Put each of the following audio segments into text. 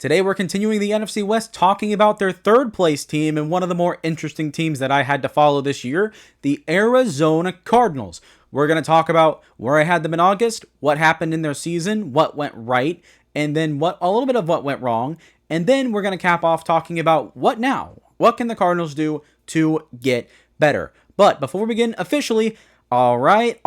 Today we're continuing the NFC West, talking about their third place team and one of the more interesting teams that I had to follow this year, the Arizona Cardinals. We're going to talk about where I had them in August, what happened in their season, what went right, and then a little bit of what went wrong. And then we're going to cap off talking about what now? What can the Cardinals do to get better? But before we begin officially, all right,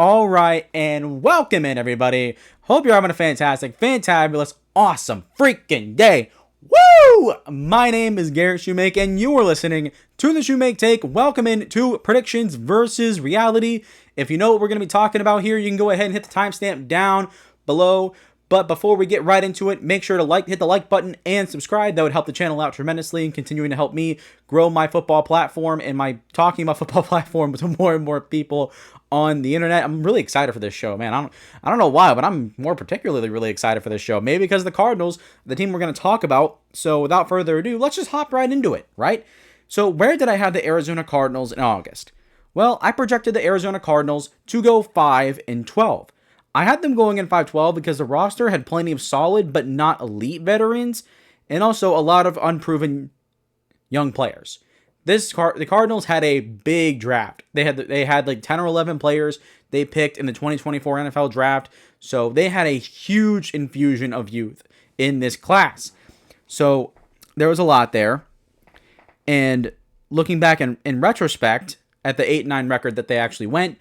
and welcome in, everybody. Hope you're having a fantastic, fantabulous, awesome freaking day. Woo! My name is Garrett Shumake, and you are listening to the Shumake Take. Welcome in to Predictions versus Reality. If you know what we're going to be talking about here, you can go ahead and hit the timestamp down below. But before we get right into it, make sure to hit the like button and subscribe. That would help the channel out tremendously and continuing to help me grow my football platform and my talking about football platform to more and more people on the internet. I'm really excited for this show, man. I don't know why, but I'm more particularly really excited for this show. Maybe because of the Cardinals, the team we're going to talk about. So without further ado, let's just hop right into it, right? So where did I have the Arizona Cardinals in August? Well, I projected the Arizona Cardinals to go 5-12. I had them going in 5-12 because the roster had plenty of solid but not elite veterans, and also a lot of unproven young players. The Cardinals had a big draft. They had like 10 or 11 players they picked in the 2024 NFL draft, so they had a huge infusion of youth in this class. So there was a lot there, and looking back in retrospect at the 8-9 record that they actually went,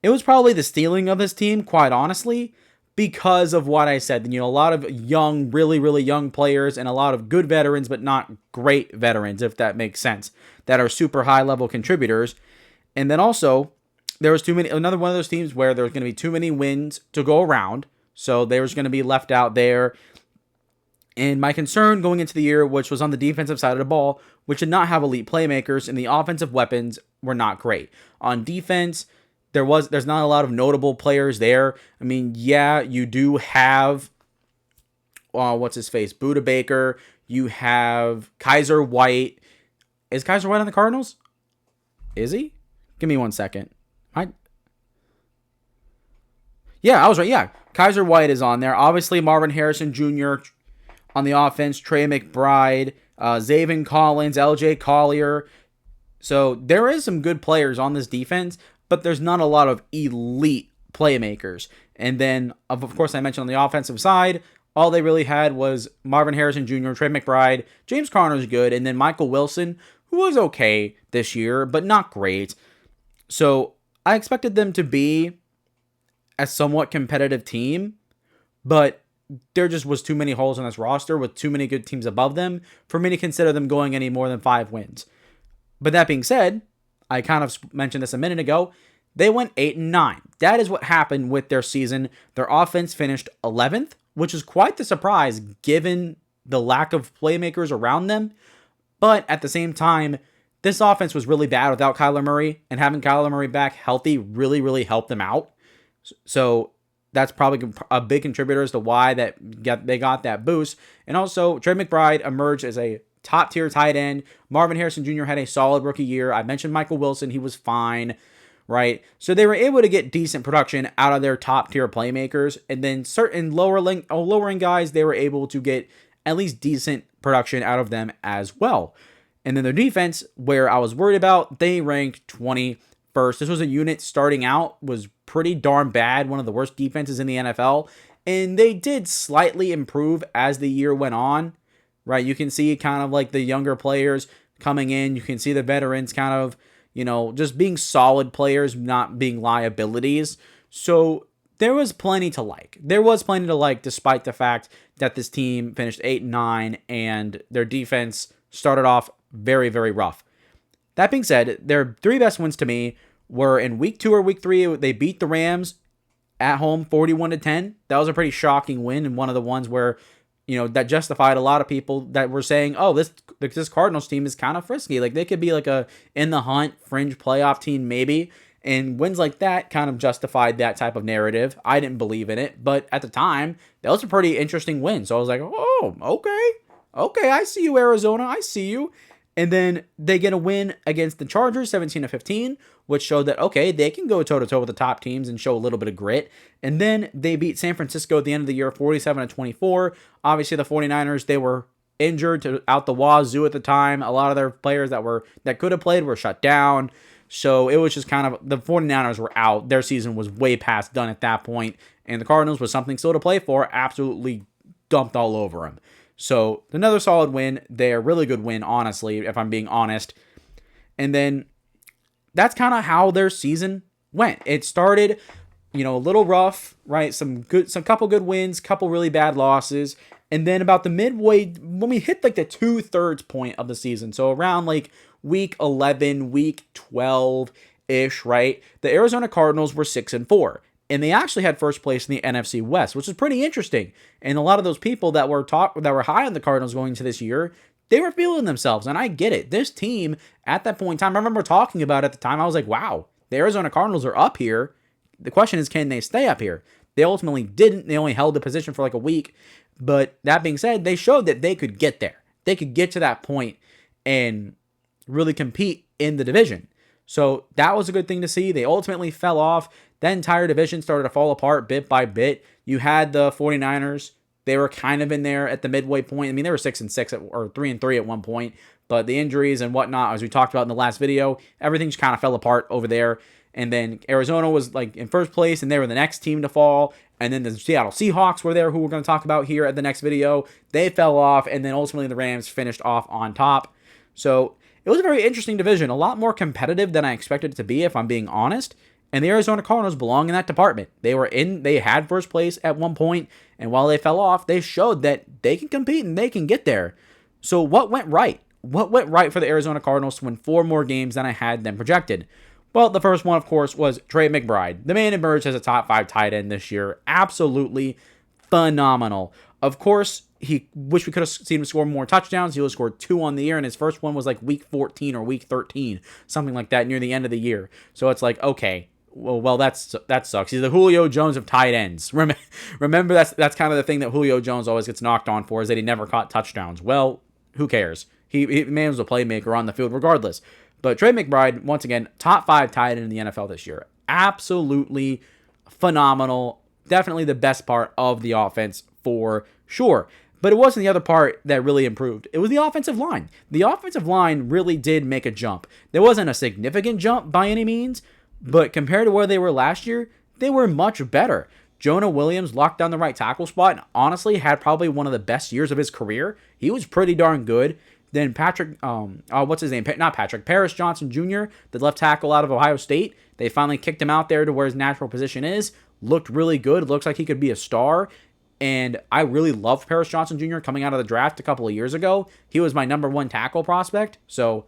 it was probably the stealing of this team, quite honestly, because of what I said. A lot of young, really, really young players and a lot of good veterans, but not great veterans, if that makes sense, that are super high-level contributors. And then also, there was another one of those teams where there was going to be too many wins to go around, so they was going to be left out there. And my concern going into the year, which was on the defensive side of the ball, which did not have elite playmakers, and the offensive weapons were not great. On defense, there's not a lot of notable players there. I mean, yeah, you do have what's his face, Buda Baker. You have Kaiser White. Is Kaiser White on the Cardinals? Is he? Give me 1 second. Yeah, I was right. Yeah, Kaiser White is on there. Obviously, Marvin Harrison Jr. on the offense. Trey McBride, Zaven Collins, LJ Collier. So there is some good players on this defense, but there's not a lot of elite playmakers. And then, of course, I mentioned on the offensive side, all they really had was Marvin Harrison Jr., Trey McBride, James Conner's good, and then Michael Wilson, who was okay this year, but not great. So I expected them to be a somewhat competitive team, but there just was too many holes in this roster with too many good teams above them for me to consider them going any more than 5 wins. But that being said, I kind of mentioned this a minute ago, they went 8-9. That is what happened with their season. Their offense finished 11th, which is quite the surprise given the lack of playmakers around them. But at the same time, this offense was really bad without Kyler Murray, and having Kyler Murray back healthy really, really helped them out. So that's probably a big contributor as to why they got that boost. And also, Trey McBride emerged as a top-tier tight end. Marvin Harrison Jr. had a solid rookie year. I mentioned Michael Wilson. He was fine, right? So they were able to get decent production out of their top-tier playmakers. And then certain lower-end guys, they were able to get at least decent production out of them as well. And then their defense, where I was worried about, they ranked 21st. This was a unit starting out, was pretty darn bad, one of the worst defenses in the NFL. And they did slightly improve as the year went on. Right, you can see kind of like the younger players coming in. You can see the veterans kind of, just being solid players, not being liabilities. So there was plenty to like. Despite the fact that this team finished 8-9 and their defense started off very, very rough. That being said, their 3 best wins to me were in week 2 or week 3. They beat the Rams at home 41-10. That was a pretty shocking win, and one of the ones where that justified a lot of people that were saying, oh, this Cardinals team is kind of frisky. Like, they could be like a in the hunt, fringe playoff team maybe. And wins like that kind of justified that type of narrative. I didn't believe in it, but at the time, that was a pretty interesting win. So I was like, oh, okay, I see you, Arizona. I see you. And then they get a win against the Chargers, 17-15, which showed that, okay, they can go toe-to-toe with the top teams and show a little bit of grit. And then they beat San Francisco at the end of the year, 47-24. Obviously, the 49ers, they were injured to out the wazoo at the time. A lot of their players that could have played were shut down. So it was just kind of, the 49ers were out. Their season was way past done at that point, and the Cardinals was something still to play for, absolutely dumped all over them. So another solid win there, really good win, honestly, if I'm being honest. And then that's kind of how their season went. It started, a little rough, right? Some couple good wins, couple really bad losses. And then about the midway, when we hit like the 2/3 point of the season, so around like week 11, week 12-ish, right? The Arizona Cardinals were 6-4. And they actually had first place in the NFC West, which is pretty interesting. And a lot of those people that were high on the Cardinals going into this year, they were feeling themselves. And I get it. This team, at that point in time, I remember talking about it at the time, I was like, wow, the Arizona Cardinals are up here. The question is, can they stay up here? They ultimately didn't. They only held the position for like a week. But that being said, they showed that they could get there. They could get to that point and really compete in the division. So that was a good thing to see. They ultimately fell off. That entire division started to fall apart bit by bit. You had the 49ers. They were kind of in there at the midway point. I mean, they were 6-6 or 3-3 at one point, but the injuries and whatnot, as we talked about in the last video, everything just kind of fell apart over there. And then Arizona was like in first place, and they were the next team to fall. And then the Seattle Seahawks were there, who we're going to talk about here at the next video. They fell off, and then ultimately the Rams finished off on top. So it was a very interesting division, a lot more competitive than I expected it to be, if I'm being honest. And the Arizona Cardinals belong in that department. They had first place at one point, and while they fell off, they showed that they can compete and they can get there. So what went right? What went right for the Arizona Cardinals to win 4 more games than I had them projected? Well, the first one, of course, was Trey McBride. The man emerged as a top 5 tight end this year. Absolutely phenomenal. Of course, he wish we could have seen him score more touchdowns. He only scored 2 on the year, and his first one was like week 14 or week 13, something like that, near the end of the year. So it's like, okay, well, that sucks. He's the Julio Jones of tight ends. Remember, that's kind of the thing that Julio Jones always gets knocked on for, is that he never caught touchdowns. Well, who cares? He man was a playmaker on the field regardless. But Trey McBride, once again, top 5 tight end in the NFL this year. Absolutely phenomenal. Definitely the best part of the offense for sure. But it wasn't the other part that really improved. It was the offensive line. The offensive line really did make a jump. There wasn't a significant jump by any means, but compared to where they were last year, they were much better. Jonah Williams locked down the right tackle spot and honestly had probably one of the best years of his career. He was pretty darn good. Then Paris Johnson Jr., the left tackle out of Ohio State, they finally kicked him out there to where his natural position is. Looked really good. Looks like he could be a star. And I really loved Paris Johnson Jr. coming out of the draft a couple of years ago. He was my number 1 tackle prospect. So,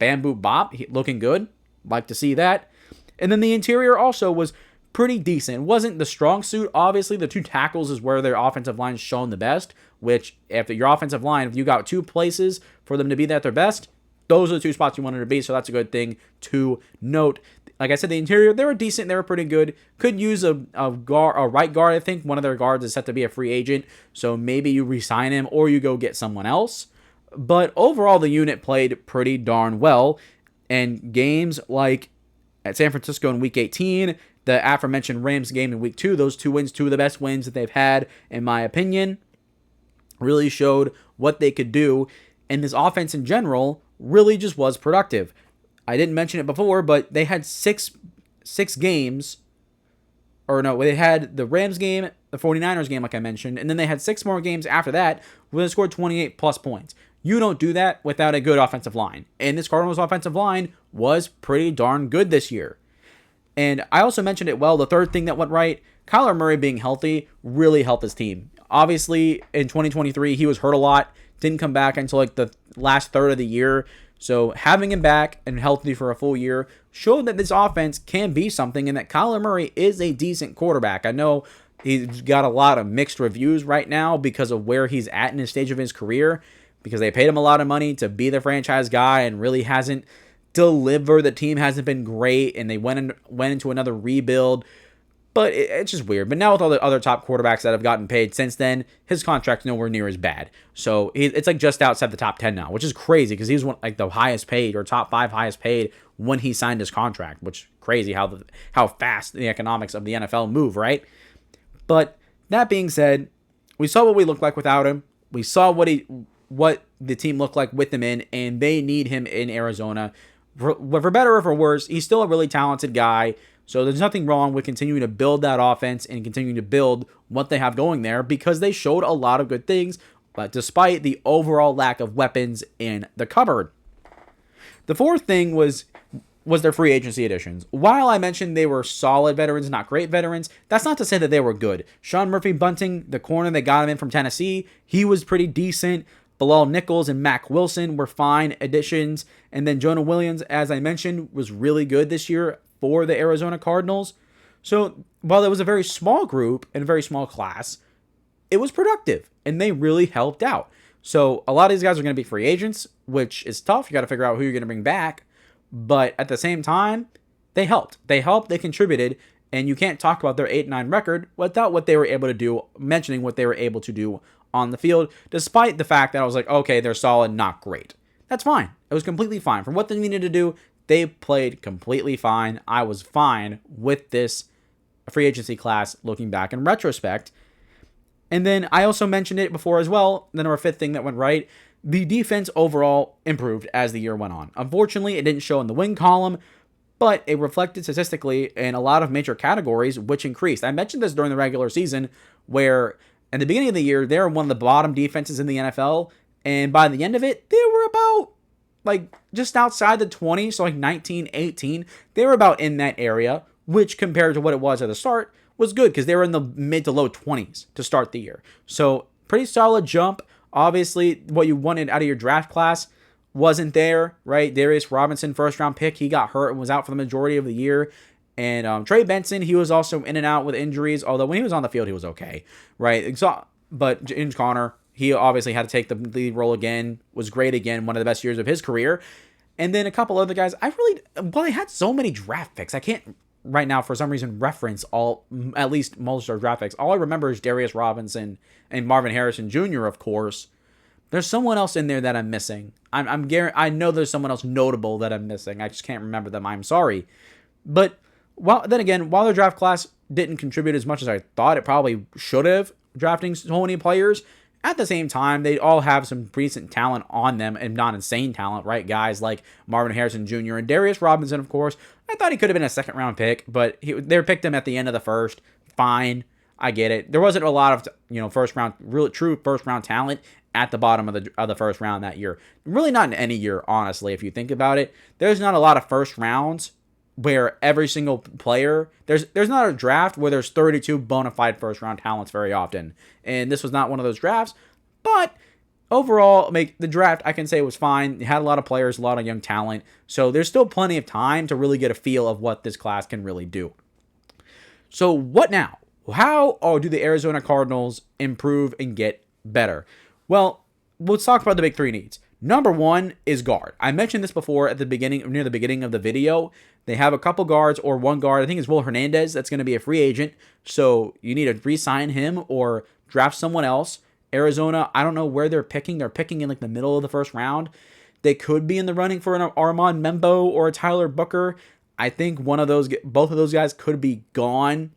bam, boop, bop. Looking good. Like to see that. And then the interior also was pretty decent. It wasn't the strong suit. Obviously, the 2 tackles is where their offensive line is shown the best, which after your offensive line, if you got 2 places for them to be at their best, those are the 2 spots you wanted to be, so that's a good thing to note. Like I said, the interior, they were decent. They were pretty good. Could use a right guard, I think. One of their guards is set to be a free agent, so maybe you re-sign him or you go get someone else. But overall, the unit played pretty darn well, and games like at San Francisco in Week 18, the aforementioned Rams game in Week 2, those 2 wins, 2 of the best wins that they've had, in my opinion, really showed what they could do. And this offense in general really just was productive. I didn't mention it before, but they had six games. Or no, they had the Rams game, the 49ers game, like I mentioned, and then they had 6 more games after that where they scored 28 plus points. You don't do that without a good offensive line. And this Cardinals offensive line was pretty darn good this year. And I also mentioned it well, the third thing that went right, Kyler Murray being healthy really helped his team. Obviously, in 2023, he was hurt a lot, didn't come back until like the last third of the year. So having him back and healthy for a full year showed that this offense can be something and that Kyler Murray is a decent quarterback. I know he's got a lot of mixed reviews right now because of where he's at in his stage of his career, because they paid him a lot of money to be the franchise guy and really hasn't delivered. The team hasn't been great, and they went into another rebuild. But it's just weird. But now with all the other top quarterbacks that have gotten paid since then, his contract's nowhere near as bad. So it's like just outside the top 10 now, which is crazy because he was like the highest paid or top 5 highest paid when he signed his contract, which is crazy how fast the economics of the NFL move, right? But that being said, we saw what we looked like without him. We saw what what the team looked like with him in, and they need him in Arizona. For better or for worse, he's still a really talented guy. So there's nothing wrong with continuing to build that offense and continuing to build what they have going there, because they showed a lot of good things, but despite the overall lack of weapons in the cupboard. The fourth thing was their free agency additions. While I mentioned they were solid veterans, not great veterans, that's not to say that they were good. Sean Murphy-Bunting, the corner that got him in from Tennessee, he was pretty decent. Bilal Nichols and Mac Wilson were fine additions. And then Jonah Williams, as I mentioned, was really good this year for the Arizona Cardinals. So while it was a very small group and a very small class, it was productive and they really helped out. So a lot of these guys are going to be free agents, which is tough. You got to figure out who you're going to bring back. But at the same time, they helped. They contributed, and you can't talk about their 8-9 record without what they were able to do, mentioning what they were able to do on the field, despite the fact that I was like, okay, they're solid, not great. That's fine. It was completely fine. For what they needed to do, they played completely fine. I was fine with this free agency class looking back in retrospect. And then I also mentioned it before as well, the number 5th thing that went right. The defense overall improved as the year went on. Unfortunately, it didn't show in the win column, but it reflected statistically in a lot of major categories, which increased. I mentioned this during the regular season, where in the beginning of the year, they were one of the bottom defenses in the NFL, and by the end of it, they were about just outside the 20s, so 19, 18. They were about in that area, which compared to what it was at the start was good, because they were in the mid to low 20s to start the year. So pretty solid jump. Obviously, what you wanted out of your draft class wasn't there, right? Darius Robinson, first-round pick, he got hurt and was out for the majority of the year. And Trey Benson, he was also in and out with injuries, although when he was on the field, he was okay, right? But James Conner, he obviously had to take the lead role again, was great again, one of the best years of his career. And then a couple other guys, they had so many draft picks. I can't right now, for some reason, reference at least most of our draft picks. All I remember is Darius Robinson and Marvin Harrison Jr., of course. There's someone else in there that I'm missing. I know there's someone else notable that I'm missing. I just can't remember them. I'm sorry. But while their draft class didn't contribute as much as I thought it probably should have, drafting so many players, at the same time, they all have some decent talent on them, and not insane talent, right? Guys like Marvin Harrison Jr. and Darius Robinson, of course. I thought he could have been a second-round pick, but they picked him at the end of the first. Fine, I get it. There wasn't a lot of true first-round talent at the bottom of the first round that year. Really not in any year, honestly, if you think about it. There's not a lot of first rounds where every single player, there's not a draft where there's 32 bona fide first round talents very often. And this was not one of those drafts, but overall, the draft, I can say, was fine. It had a lot of players, a lot of young talent. So there's still plenty of time to really get a feel of what this class can really do. So what now? How do the Arizona Cardinals improve and get better? Well, let's talk about the big 3 needs. Number 1 is guard. I mentioned this before near the beginning of the video. They have a couple guards, or one guard. I think it's Will Hernandez. That's going to be a free agent. So you need to re-sign him or draft someone else. Arizona, I don't know where they're picking. They're picking in the middle of the first round. They could be in the running for an Armand Membo or a Tyler Booker. I think both of those guys could be gone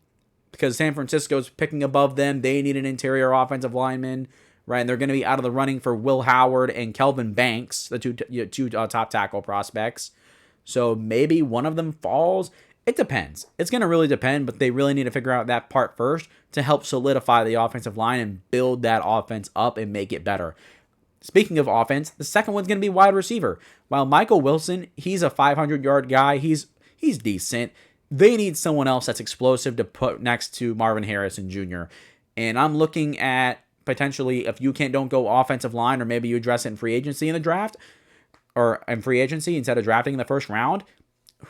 because San Francisco's picking above them. They need an interior offensive lineman. Right, and they're going to be out of the running for Will Howard and Kelvin Banks, the two top tackle prospects. So maybe one of them falls. It depends. It's going to really depend, but they really need to figure out that part first to help solidify the offensive line and build that offense up and make it better. Speaking of offense, the second one's going to be wide receiver. While Michael Wilson, he's a 500-yard guy. He's decent. They need someone else that's explosive to put next to Marvin Harrison Jr. And I'm looking at potentially, if you don't go offensive line, or maybe you address it in free agency in the draft, or in free agency instead of drafting in the first round,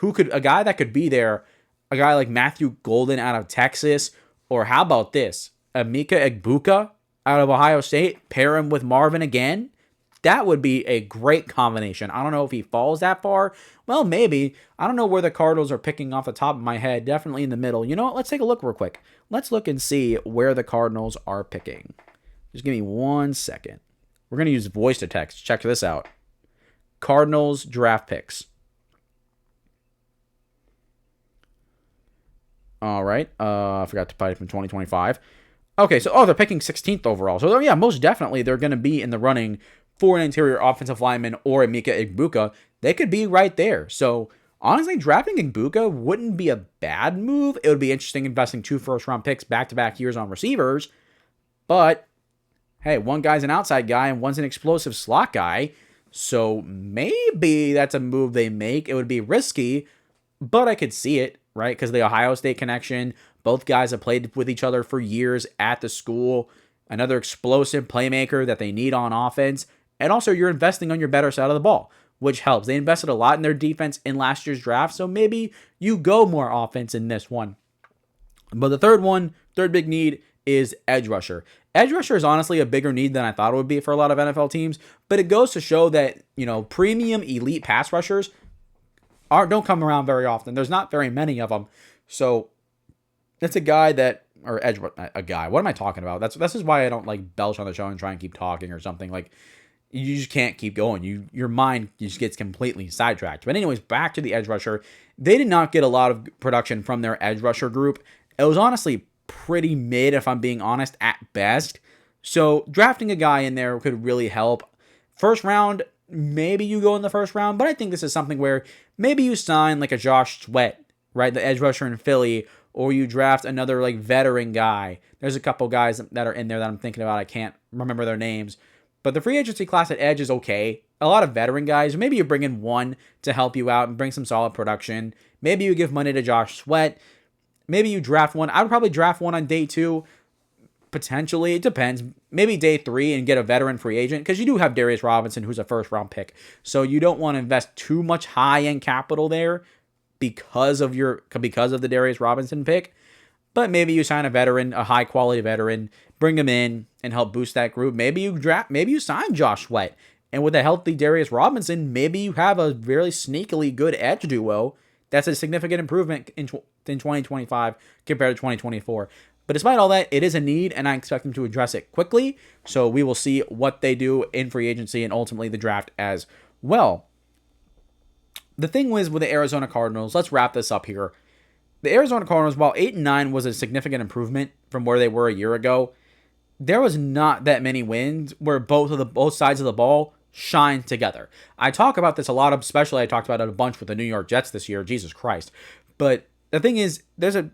a guy that could be there, a guy like Matthew Golden out of Texas, or how about this, Emeka Egbuka out of Ohio State, pair him with Marvin again. That would be a great combination. I don't know if he falls that far. Well, maybe. I don't know where the Cardinals are picking off the top of my head. Definitely in the middle. You know what? Let's take a look real quick. Let's look and see where the Cardinals are picking. Just give me 1 second. We're going to use voice to text. Check this out. Cardinals draft picks. All right. I forgot to type from 2025. Okay, so they're picking 16th overall. So yeah, most definitely they're going to be in the running for an interior offensive lineman or a Mika Igbukka, they could be right there. So honestly, drafting Igbukka wouldn't be a bad move. It would be interesting investing 2 first-round picks back-to-back years on receivers. But, hey, one guy's an outside guy and one's an explosive slot guy. So maybe that's a move they make. It would be risky, but I could see it, right? Because the Ohio State connection, both guys have played with each other for years at the school. Another explosive playmaker that they need on offense. And also, you're investing on your better side of the ball, which helps. They invested a lot in their defense in last year's draft, so maybe you go more offense in this one. But the third big need is edge rusher. Edge rusher is honestly a bigger need than I thought it would be for a lot of NFL teams, but it goes to show that, premium elite pass rushers don't come around very often. There's not very many of them. So it's a guy that, or edge, a guy. What am I talking about? This is why I don't like belch on the show and try and keep talking or something. Like, you just can't keep going. Your mind just gets completely sidetracked. But anyways, back to the edge rusher. They did not get a lot of production from their edge rusher group. It was honestly pretty mid, if I'm being honest, at best. So drafting a guy in there could really help. First round, maybe you go in the first round, but I think this is something where maybe you sign like a Josh Sweat, right, the edge rusher in Philly, or you draft another like veteran guy. There's a couple guys that are in there that I'm thinking about. I can't remember their names. But the free agency class at edge is okay. A lot of veteran guys. Maybe you bring in one to help you out and bring some solid production. Maybe you give money to Josh Sweat. Maybe you draft one. I would probably draft one on day 2. Potentially. It depends. Maybe day 3 and get a veteran free agent. Because you do have Darius Robinson, who's a first-round pick. So you don't want to invest too much high-end capital there because of the Darius Robinson pick. But maybe you sign a veteran, a high-quality veteran, bring him in and help boost that group. Maybe you sign Josh Sweat. And with a healthy Darius Robinson, maybe you have a very sneakily good edge duo. That's a significant improvement in 2025 compared to 2024. But despite all that, it is a need, and I expect them to address it quickly. So we will see what they do in free agency and ultimately the draft as well. The thing was with the Arizona Cardinals, let's wrap this up here. The Arizona Cardinals, while 8-9 was a significant improvement from where they were a year ago, there was not that many wins where both sides of the ball shine together. I talk about this a lot, especially I talked about it a bunch with the New York Jets this year. Jesus Christ. But the thing is,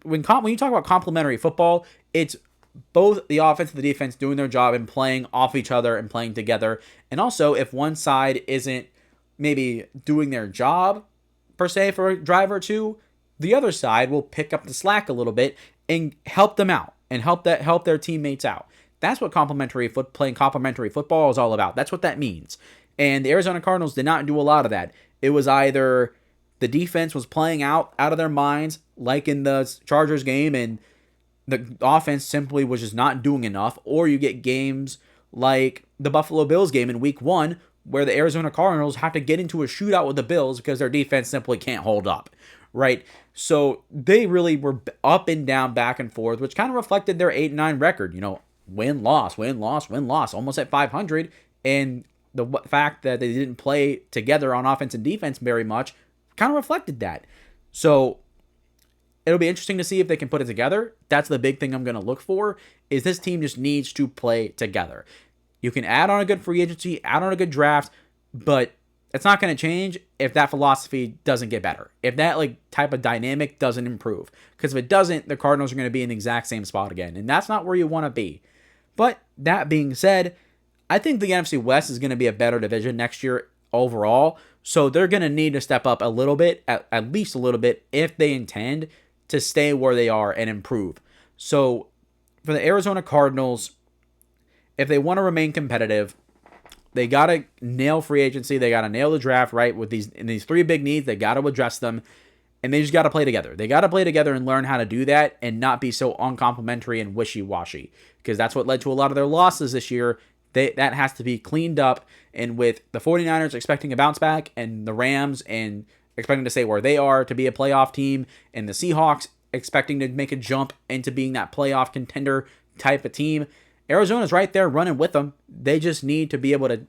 when you talk about complementary football, it's both the offense and the defense doing their job and playing off each other and playing together. And also, if one side isn't maybe doing their job, per se, for a drive or two, the other side will pick up the slack a little bit and help them out and help their teammates out. That's what playing complementary football is all about. That's what that means. And the Arizona Cardinals did not do a lot of that. It was either the defense was playing out of their minds, like in the Chargers game, and the offense simply was just not doing enough, or you get games like the Buffalo Bills game in week 1, where the Arizona Cardinals have to get into a shootout with the Bills because their defense simply can't hold up, right? So they really were up and down, back and forth, which kind of reflected their 8-9 record. Win, loss, almost at 500. And the fact that they didn't play together on offense and defense very much kind of reflected that. So it'll be interesting to see if they can put it together. That's the big thing I'm going to look for, is this team just needs to play together. You can add on a good free agency, add on a good draft, but it's not going to change if that philosophy doesn't get better. If that type of dynamic doesn't improve. Because if it doesn't, the Cardinals are going to be in the exact same spot again. And that's not where you want to be. But that being said, I think the NFC West is going to be a better division next year overall. So they're going to need to step up a little bit, at least a little bit, if they intend to stay where they are and improve. So for the Arizona Cardinals, if they want to remain competitive, they got to nail free agency. They got to nail the draft, right? With these 3 big needs, they got to address them. And they just got to play together. They got to play together and learn how to do that and not be so uncomplimentary and wishy-washy. Because that's what led to a lot of their losses this year. That has to be cleaned up. And with the 49ers expecting a bounce back, and the Rams and expecting to stay where they are to be a playoff team, and the Seahawks expecting to make a jump into being that playoff contender type of team, Arizona's right there running with them. They just need to be able to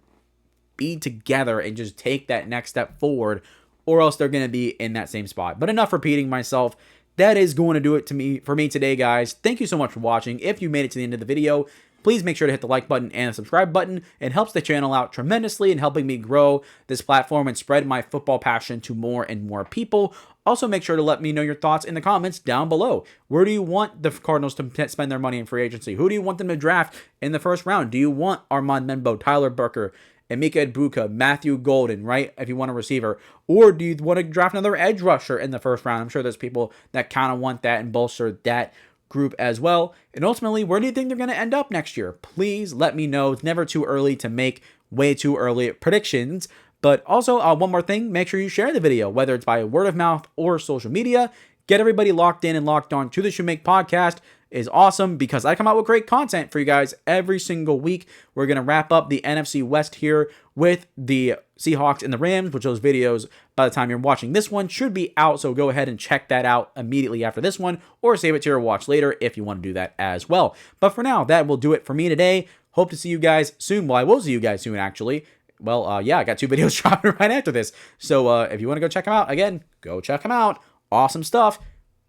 be together and just take that next step forward, or else they're going to be in that same spot. But enough repeating myself. That is going to do it for me today, guys. Thank you so much for watching. If you made it to the end of the video, please make sure to hit the like button and the subscribe button. It helps the channel out tremendously in helping me grow this platform and spread my football passion to more and more people. Also, make sure to let me know your thoughts in the comments down below. Where do you want the Cardinals to spend their money in free agency? Who do you want them to draft in the first round? Do you want Armand Membo, Tyler Burker, Emeka Egbuka, Matthew Golden, right, if you want a receiver? Or do you want to draft another edge rusher in the first round? I'm sure there's people that kind of want that and bolster that group as well. And ultimately, where do you think they're going to end up next year? Please let me know. It's never too early to make way too early predictions. But also, one more thing, make sure you share the video, whether it's by word of mouth or social media. Get everybody locked in and locked on to the Shumake podcast is awesome because I come out with great content for you guys every single week. We're going to wrap up the NFC West here with the Seahawks and the Rams, which those videos, by the time you're watching this one, should be out. So go ahead and check that out immediately after this one or save it to your watch later if you want to do that as well. But for now, that will do it for me today. Hope to see you guys soon. Well, I will see you guys soon, actually. Well, yeah, I got 2 videos dropping right after this. So if you want to go check them out, again, go check them out. Awesome stuff.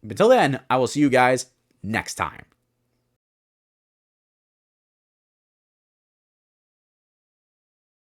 Until then, I will see you guys next time.